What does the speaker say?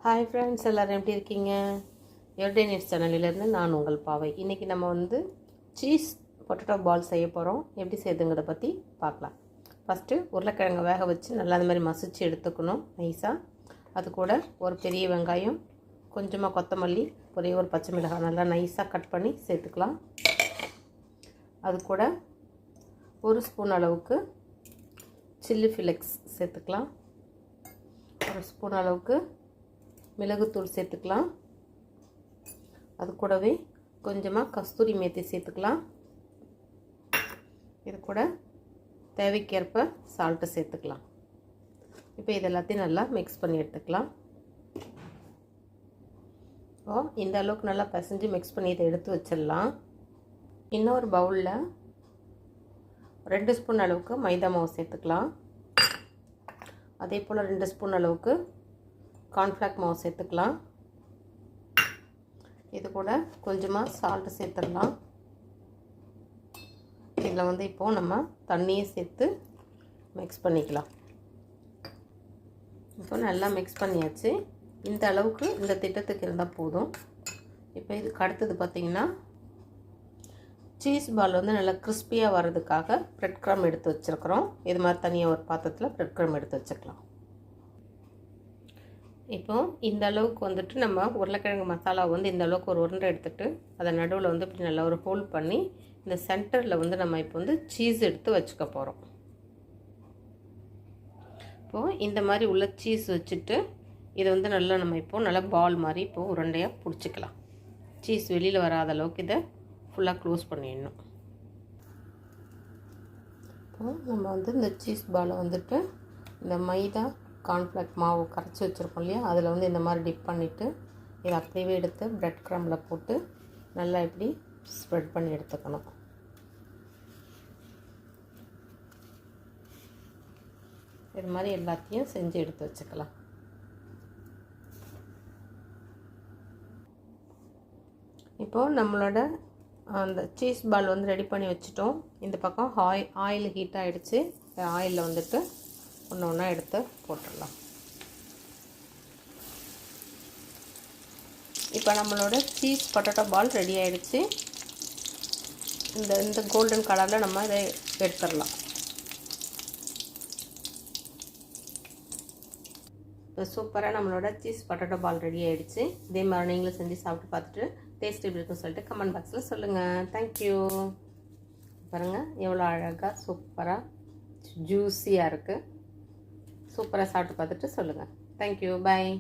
Hi friends, எல்லோரும் எப்படி இருக்கீங்க? எவ்ரிடே நீட்ஸ் சேனலிலேருந்து நான் உங்கள் பாவை. இன்றைக்கி நம்ம வந்து சீஸ் பொட்டேட்டோ பால் செய்ய போகிறோம். எப்படி செய்யுதுங்கிறத பற்றி பார்க்கலாம். ஃபஸ்ட்டு உருளைக்கிழங்கை வேக வச்சு நல்லா அந்த மாதிரி மசிச்சு எடுத்துக்கணும் நைஸாக. அது கூட ஒரு பெரிய வெங்காயம், கொஞ்சமாக கொத்தமல்லி, ஒரே ஒரு பச்சை மிளகாய் நல்லா நைஸாக கட் பண்ணி சேர்த்துக்கலாம். அது கூட ஒரு ஸ்பூன் அளவுக்கு சில்லி ஃப்ளேக்ஸ் சேர்த்துக்கலாம். ஒரு ஸ்பூன் அளவுக்கு மிளகுத்தூள் சேர்த்துக்கலாம். அது கூடவே கொஞ்சமாக கஸ்தூரி மேத்தி சேர்த்துக்கலாம். இது கூட தேவைக்கேற்ப சால்ட்டு சேர்த்துக்கலாம். இப்போ இது எல்லாத்தையும் நல்லா மிக்ஸ் பண்ணி எடுத்துக்கலாம். இந்த அளவுக்கு நல்லா பிசைஞ்சு மிக்ஸ் பண்ணி இதை எடுத்து வச்சிடலாம். இன்னொரு பவுலில் 2 ஸ்பூன் அளவுக்கு மைதா மாவு சேர்த்துக்கலாம். அதே போல் 2 ஸ்பூன் அளவுக்கு கார்ன்ஃப்ளவர் மாவு சேர்த்துக்கலாம். இது கூட கொஞ்சமாக சால்ட்டு சேர்த்துடலாம். இதில் வந்து இப்போது நம்ம தண்ணியை சேர்த்து மிக்ஸ் பண்ணிக்கலாம். இப்போ நல்லா மிக்ஸ் பண்ணியாச்சு. இந்த அளவுக்கு இந்த திட்டத்துக்கு இருந்தால் போதும். இப்போ இதுக்கு அடுத்தது பார்த்திங்கன்னா சீஸ் பால் வந்து நல்லா கிறிஸ்பியாக வர்றதுக்காக ப்ரெட் க்ரம் எடுத்து வச்சுருக்குறோம். இது மாதிரி தனியாக ஒரு பாத்திரத்தில் ப்ரெட் க்ரம் எடுத்து வச்சுக்கலாம். இப்போது இந்த அளவுக்கு வந்துட்டு நம்ம உருளைக்கிழங்கு மசாலா வந்து இந்த அளவுக்கு ஒரு உருண்டை எடுத்துகிட்டு அதை நடுவில் வந்து இப்படி நல்லா ஒரு ஹோல்ட் பண்ணி இந்த சென்டரில் வந்து நம்ம இப்போ வந்து சீஸ் எடுத்து வச்சுக்க போகிறோம். இப்போது இந்த மாதிரி உள்ள சீஸ் வச்சுட்டு இதை வந்து நல்லா நம்ம இப்போது நல்லா பால் மாதிரி இப்போது உருண்டையாக பிடிச்சிக்கலாம். சீஸ் வெளியில் வராத அளவுக்கு இதை ஃபுல்லாக க்ளோஸ் பண்ணிடணும். இப்போது நம்ம வந்து இந்த சீஸ் பாலை வந்துட்டு இந்த மைதா கார்ன்ஃப்ளவர் மாவு கரைச்சி வச்சுருக்கோம் இல்லையா, அதில் வந்து இந்த மாதிரி டிப் பண்ணிவிட்டு இதை அப்படியே எடுத்து ப்ரெட் க்ரம்பில் போட்டு நல்லா இப்படி ஸ்ப்ரெட் பண்ணி எடுத்துக்கணும். இது மாதிரி எல்லாத்தையும் செஞ்சு எடுத்து வச்சுக்கலாம். இப்போது நம்மளோட அந்த சீஸ் பால் வந்து ரெடி பண்ணி வச்சுட்டோம். இந்த பக்கம் ஆயில் ஹீட் ஆகிடுச்சு. ஆயிலில் வந்துட்டு ஒன்று ஒன்றா எடுத்து போட்டுடலாம். இப்போ நம்மளோட சீஸ் பொட்டேட்டோ பால் ரெடி ஆகிடுச்சு. இந்த கோல்டன் கலரில் நம்ம இதை எடுத்துடலாம். இப்போ சூப்பராக நம்மளோட சீஸ் பொட்டேட்டோ பால் ரெடி ஆகிடுச்சு. இதே மாதிரி நீங்களும் செஞ்சு சாப்பிட்டு பார்த்துட்டு டேஸ்ட் எப்படி இருக்குன்னு சொல்லிட்டு கமெண்ட் பாக்ஸில் சொல்லுங்கள். தேங்க்யூ. பாருங்கள் எவ்வளோ அழகாக சூப்பராக ஜூஸியாக இருக்குது. சூப்பராக சாப்பிட்டு பார்த்துட்டு சொல்லுங்கள். தேங்க்யூ. பாய்.